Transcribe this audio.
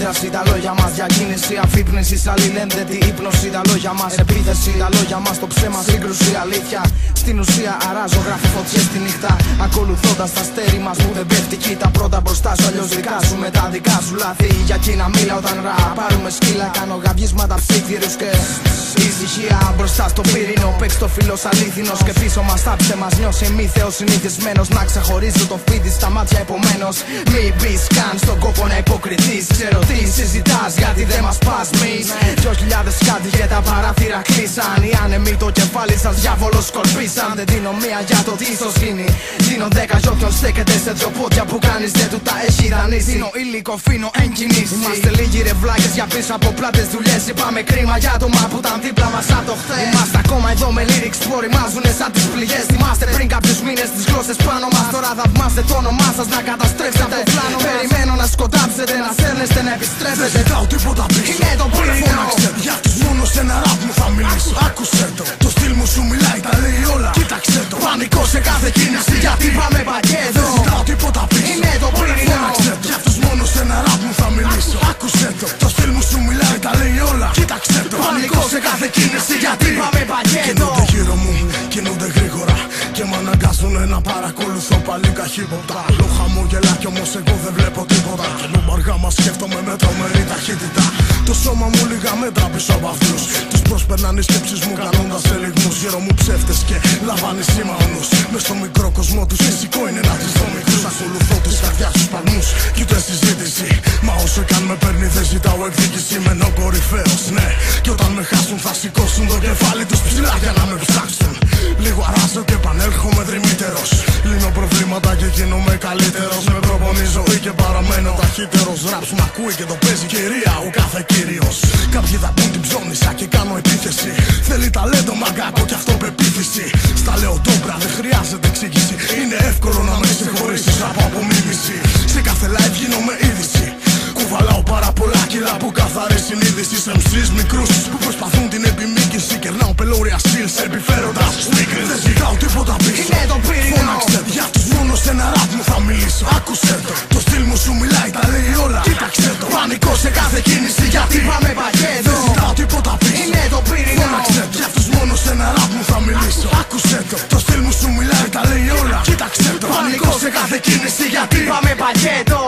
αντίδραση τα λόγια μας. Διακίνηση, αφύπνιση, αλληλένδετη ύπνωση τα λόγια μας. Επίθεση τα λόγια μας, το ψέμα, σύγκρουση, αλήθεια. Στην ουσία αράζω, γράφω φωτιές τη νύχτα. Ακολουθώντας τα αστέρι μας που δεν πέφτει. Κοίτα πρώτα μπροστά σου, αλλιώς δικά σου με τα δικά σου λάθη. Για εκείνα μίλα όταν πάρουμε σκύλα. Κάνω γαβγίσματα ψήφιρους και ησυχία μπροστά στο πύρινο. Παίξ' το φίλος αλήθινος και πίσω μας θάψτε μας. Νιώσε μη θεός συνηθισμένος να ξεχωρίζω το φίδι στα μάτια επομένως. Μη μπεις καν στον κόπο να υποκριτείς. Ξέρω τι συζητάς γιατί δεν μας πας μης. 2000 κάτι για τα παράθυρα κλείσαν. Οι άνεμοι το κεφάλι σας διάβολος σκορπίσαν. Δεν δίνω μία για το τι ίσως γίνει. Δίνω 10 για όποιον στέκεται σε δυο πόδια που κάνεις δεν του τα έχει δανείσει. Δίνω υλικό φίνο εν κινήσει. Είμαστε λίγοι ρε βλάκες για πίσω από πλάτες δουλειές. Είπαμε κρίμα για άτομα που ήταν δίπλα μας σαν το χθες. Είμαστε ακόμα εδώ με lyrics που οριμάζουνε σαν τις πληγές. Θυμάστε πριν κάποιους μήνες τις γλώσσες πάνω μας. Τώρα θαυμάστε το όνομά σας να καταστρέψετε το πλάνο. Περιμένω να σκοτάψετε, να σέρνεστε, να επιστρέφετε. Δεν ζητάω τίποτα πίσω. Είναι το πύρινο. Φώναξε το. Για τους μόνος ένα ραπ μου θα μιλήσω. Άκουσε το. Το στυλ μου σου μιλάει, τα λέει όλα. Κοίταξε το. Πανικό σε κάθε κίνηση γιατί πάμε πακέτο. Δεν ζητάω τίποτα πίσω. Είναι το πύρινο. Φώναξε το. Για τους μόνος ένα ραπ μου θα μιλήσω. Άκουσε το. Το στυλ μου σου μιλάει, τα λέει όλα. Κοίταξε το. Πανικό σε κάθε κίνηση γιατί πάμε πακέτο. Κινούνται γύρω μου, κινούνται γρήγορα. Και μ' αναγκάζουνε να παρακολουθώ πάλι καχύποτα. Άλλο χαμόγελα κι όμως εγώ δεν βλέπω τίποτα. Ενώ αργά μας σκέφτομαι με τρομερή ταχύτητα. Το σώμα μου λίγα μέτρα πίσω από αυτούς. Τους προσπερνάνε οι σκέψεις μου κάνοντας ελιγμούς. Γύρω μου ψεύτες και λαμβάνει σήμα ο νους. Μες στο μικρό κόσμο τους φυσικό είναι να τους δω μικρούς. Ακολουθώ τις καρδιάς τους παλμούς κι ούτε συζήτηση. Μα όσο κι αν με παίρνει δεν ζητάω εκδίκηση. Μένω κορυφαίος, ναι. Κι όταν με χάσουν θα σηκώσουν το κεφάλι τους ψηλά για να με ψάξουν. Λίγο αράζω και επανέρχομαι δρυμύτερος. Λύνω προβλήματα και γίνομαι καλύτερος. Με προπονεί ζωή και παραμένω ταχύτερος. Ραψ μ' ακούει και το παίζει κυρία ο κάθε κύριος. Κάποιοι θα πούν την ψώνισα και κάνω επίθεση. Θέλει ταλέντο μαγκάκο κι αυτό πεποίθηση. Στα λέω ντόμπρα δεν χρειάζεται εξήγηση. Είναι εύκολο να με συγχωρήσεις από απομίμηση. Σε κάθε live γίνομαι είδηση. Κουβαλάω πάρα πολλά κιλά από καθαρή συνείδηση. Σε MCs μικρούς που προσπαθούν την επιμήκυνση. Κερνάω πελώρια skills επιφέροντας sneakers. Δεν ζητάω τίποτα πίσω. Είναι το πύρινο. Φώναξε το. Για τους μόνος ένα ραπ μου θα μιλήσω. Άκουσε το. Το στυλ μου σου μιλάει, τα λέει όλα. Κοίταξε το. Πανικό σε κάθε κίνηση γιατί πάμε πακέτο. Δεν ζητάω τίποτα πίσω. Είναι το πύρινο. Φώναξε το. Για τους μόνος ένα ραπ μου θα μιλήσω. Άκουσε το. Το στυλ μου σου μιλάει, τα λέει όλα. Κοίταξε το. Πανικό σε κάθε κίνηση γιατί πάμε πακέτο.